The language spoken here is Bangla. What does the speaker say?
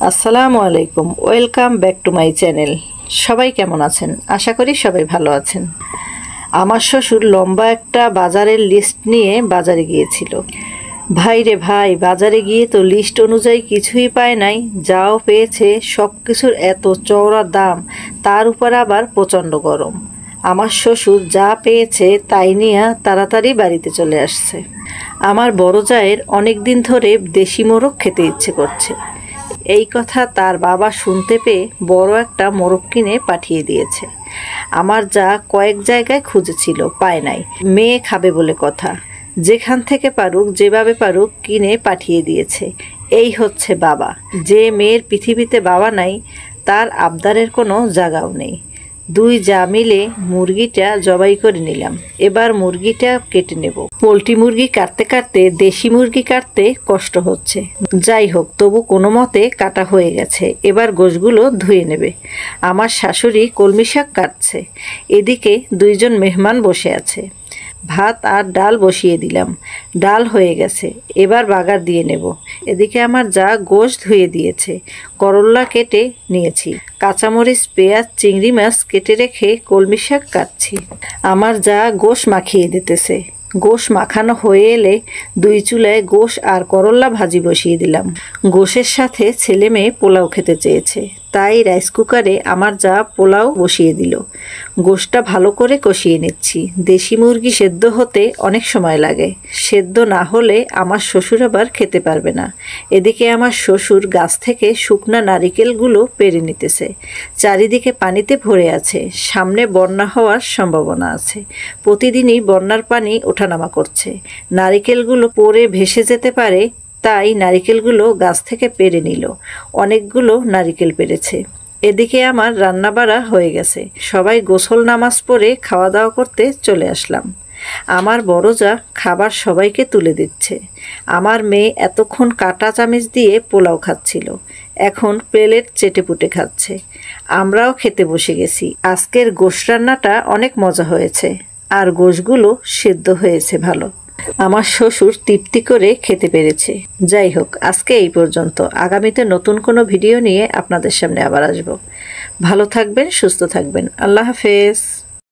আসসালামু আলাইকুম, welcome back to my channel. সবাই কেমন আছেন? আশা করি সবাই ভালো আছেন। আমার শ্বশুর লম্বা একটা বাজারের লিস্ট নিয়ে বাজারে গিয়েছিল। ভাই রে ভাই, বাজারে গিয়ে তো লিস্ট অনুযায়ী কিছুই পায় নাই। যাও পেয়েছে সব কিছুর এত চওড়া দাম, তার উপর আবার প্রচণ্ড গরম। আমার শ্বশুর যা পেয়েছে তাই নিয়ে তাড়াতাড়ি বাড়িতে চলে আসছে। আমার বড় জায়ের অনেক দিন ধরে দেশি মোরগ খেতে ইচ্ছে করছে। এই কথা তার বাবা শুনতে পেয়ে বড় একটা মোরগ কিনে পাঠিয়ে দিয়েছে। আমার যা কয়েক জায়গায় খুঁজেছিল, পায় নাই। মেয়ে খাবে বলে কথা, যেখান থেকে পারুক যেভাবে পারুক কিনে পাঠিয়ে দিয়েছে। এই হচ্ছে বাবা। যে মেয়ের পৃথিবীতে বাবা নাই, তার আবদারের কোনো জায়গাও নেই। দুই যা মিলে মুরগিটা জবাই করে নিলাম। এবার মুরগিটা কেটে নেব। পোলট্রি মুরগি কাটতে কাটতে দেশি মুরগি কাটতে কষ্ট হচ্ছে। যাই হোক, তবু কোনো মতে কাটা হয়ে গেছে। এবার গোশগুলো ধুয়ে নেবে। আমার শাশুড়ি কলমি শাক কাটছে। এদিকে দুইজন মেহমান বসে আছে। ভাত আর ডাল বসিয়ে দিলাম। ডাল হয়ে গেছে, এবার বাগার দিয়ে নেব। এদিকে আমার যা গোশ ধুয়ে দিয়েছে। করল্লা কেটে নিয়েছি। কাঁচামরিচ, পেঁয়াজ, চিংড়ি মাছ কেটে রেখে কলমি শাক কাটছি। আমার যা গোশ মাখিয়ে দিতেছে। গোশ মাখানো হয়ে এলে দুই চুলায় গোশ আর করল্লা ভাজি বসিয়ে দিলাম। গোশের সাথে ছেলে মেয়ে পোলাও খেতে চেয়েছে, তাই রাইস কুকারে আমার যা পোলাও বসিয়ে দিল। গোশটা ভালো করে কষিয়ে নিচ্ছি। দেশি মুরগি সেদ্ধ হতে অনেক সময় লাগে। সেদ্ধ না হলে আমার শ্বশুর আবার খেতে পারবে না। এদিকে আমার শ্বশুর গাছ থেকে শুকনা নারিকেলগুলো পেরে নিতেছে। চারিদিকে পানিতে ভরে আছে, সামনে বন্যা হওয়ার সম্ভাবনা আছে। প্রতিদিনই বন্যার পানি ওঠানামা করছে। নারিকেলগুলো পড়ে ভেসে যেতে পারে, তাই নারিকেলগুলো গাছ থেকে পেরে নিল। অনেকগুলো নারিকেল পেরেছে। এদিকে আমার রান্নাবাড়া হয়ে গেছে। সবাই গোসল নামাজ পড়ে খাওয়া দাওয়া করতে চলে আসলাম। আমার বড় যা খাবার সবাইকে তুলে দিচ্ছে। আমার মেয়ে এতক্ষণ কাঁটা চামচ দিয়ে পোলাও খাচ্ছিল, এখন প্লেট চেটেপুটে খাচ্ছে। আমরাও খেতে বসে গেছি। আজকের গোশ রান্নাটা অনেক মজা হয়েছে, আর গোশগুলো সেদ্ধ হয়েছে ভালো। আমার শ্বশুর তৃপ্তি করে খেতে পেরেছে। যাই হোক, আজকে এই পর্যন্ত। আগামীতে নতুন কোনো ভিডিও নিয়ে আপনাদের সামনে আবার আসব। ভালো থাকবেন, সুস্থ থাকবেন। আল্লাহ হাফেজ।